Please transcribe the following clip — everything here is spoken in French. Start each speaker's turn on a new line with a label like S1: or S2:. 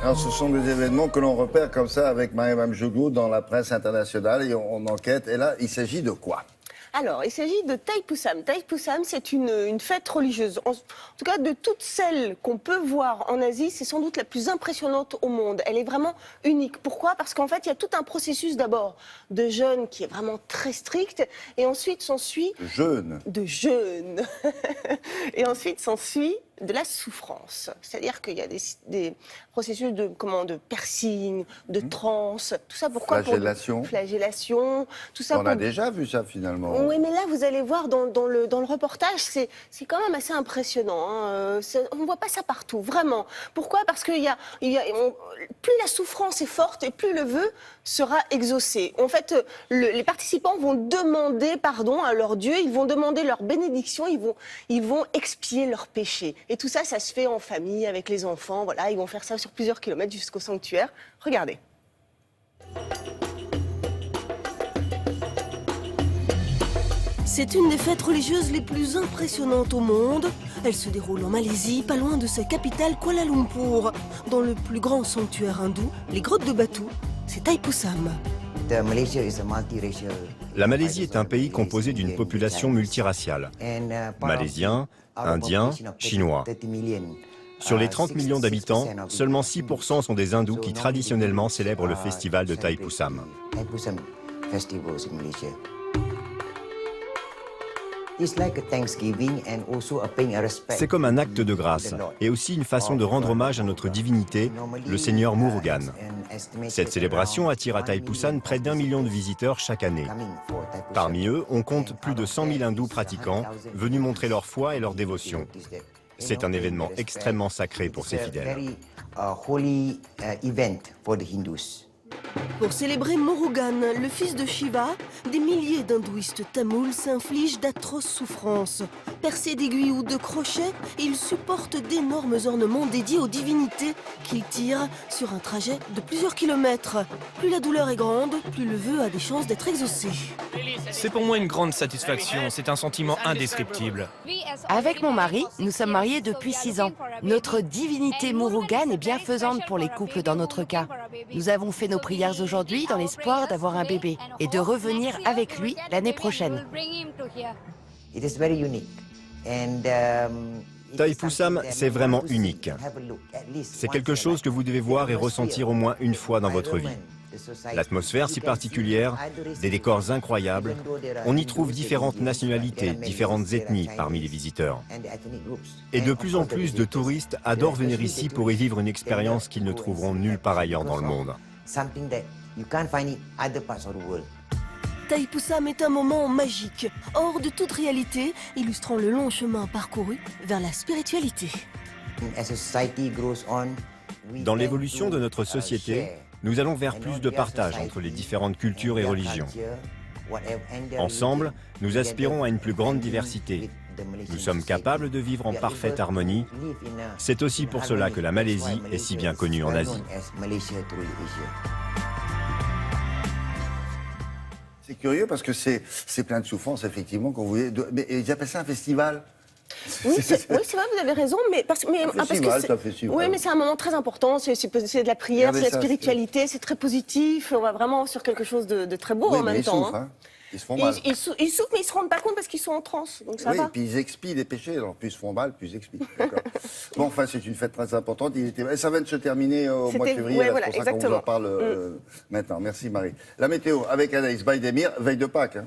S1: Alors, ce sont des événements que l'on repère comme ça avec Mariam Mjogou dans la presse internationale et on enquête. Et là, il s'agit de quoi ?
S2: Alors, il s'agit de Thaipusam. Thaipusam, c'est une fête religieuse. En tout cas, de toutes celles qu'on peut voir en Asie, c'est sans doute la plus impressionnante au monde. Elle est vraiment unique. Pourquoi ? Parce qu'en fait, il y a tout un processus d'abord de jeûne qui est vraiment très strict. Et ensuite s'ensuit... De jeûne. Et ensuite s'ensuit de la souffrance. C'est-à-dire qu'il y a des processus de piercing, de transe, tout ça pourquoi ? Flagellation, tout ça.
S1: On a déjà vu ça finalement.
S2: Oui, mais là, vous allez voir dans le reportage, c'est quand même assez impressionnant. Hein. On ne voit pas ça partout, vraiment. Pourquoi ? Parce que plus la souffrance est forte et plus le vœu sera exaucé. En fait, les participants vont demander pardon à leur Dieu, ils vont demander leur bénédiction, ils vont expier leurs péchés. Et tout ça, ça se fait en famille, avec les enfants. Voilà, ils vont faire ça sur plusieurs kilomètres jusqu'au sanctuaire. Regardez. C'est une des fêtes religieuses les plus impressionnantes au monde. Elle se déroule en Malaisie, pas loin de sa capitale Kuala Lumpur. Dans le plus grand sanctuaire hindou, les grottes de Batu, c'est Thaipusam.
S3: La Malaisie est un pays composé d'une population multiraciale. Malaisiens, Indiens, Chinois. Sur les 30 millions d'habitants, seulement 6% sont des hindous qui traditionnellement célèbrent le festival de Thaipusam. C'est comme un acte de grâce et aussi une façon de rendre hommage à notre divinité, le Seigneur Murugan. Cette célébration attire à Thaipusam près d'1 million de visiteurs chaque année. Parmi eux, on compte plus de 100 000 hindous pratiquants venus montrer leur foi et leur dévotion. C'est un événement extrêmement sacré pour ses fidèles.
S2: Pour célébrer Murugan, le fils de Shiva, des milliers d'hindouistes tamouls s'infligent d'atroces souffrances. Percés d'aiguilles ou de crochets, ils supportent d'énormes ornements dédiés aux divinités qu'ils tirent sur un trajet de plusieurs kilomètres. Plus la douleur est grande, plus le vœu a des chances d'être exaucé.
S4: C'est pour moi une grande satisfaction, c'est un sentiment indescriptible.
S5: Avec mon mari, nous sommes mariés depuis 6 ans. Notre divinité Murugan est bienfaisante pour les couples dans notre cas. Nous avons fait nos prières aujourd'hui dans l'espoir d'avoir un bébé et de revenir avec lui l'année prochaine.
S3: Thaipusam, c'est vraiment unique. C'est quelque chose que vous devez voir et ressentir au moins une fois dans votre vie. L'atmosphère si particulière, des décors incroyables, on y trouve différentes nationalités, différentes ethnies parmi les visiteurs. Et de plus en plus de touristes adorent venir ici pour y vivre une expérience qu'ils ne trouveront nulle part ailleurs dans le monde.
S2: Thaipusam est un moment magique, hors de toute réalité, illustrant le long chemin parcouru vers la spiritualité.
S3: Dans l'évolution de notre société, nous allons vers plus de partage entre les différentes cultures et religions. Ensemble, nous aspirons à une plus grande diversité. Nous sommes capables de vivre en parfaite harmonie. C'est aussi pour cela que la Malaisie est si bien connue en Asie.
S1: C'est curieux parce que c'est plein de souffrance, effectivement, quand vous voyez. Mais ils appellent ça un festival.
S2: Oui, c'est vrai, vous avez raison, mais parce que oui, mais c'est un moment très important. C'est de la prière, c'est de la spiritualité, c'est très positif. On va vraiment sur quelque chose de très beau en même temps.
S1: Hein. Ils se font mal.
S2: Ils souffrent, mais ils se rendent pas compte parce qu'ils sont en transe, donc ça va.
S1: Oui, et puis ils expient des péchés. Alors plus ils se font mal, plus ils expient. Bon, enfin, c'est une fête très importante. Ça vient de se terminer au mois de février.
S2: Ouais,
S1: c'est
S2: voilà,
S1: pour ça qu'on vous en parle maintenant. Merci Marie. La météo avec Anaïs Baïdemir, veille de Pâques. Hein.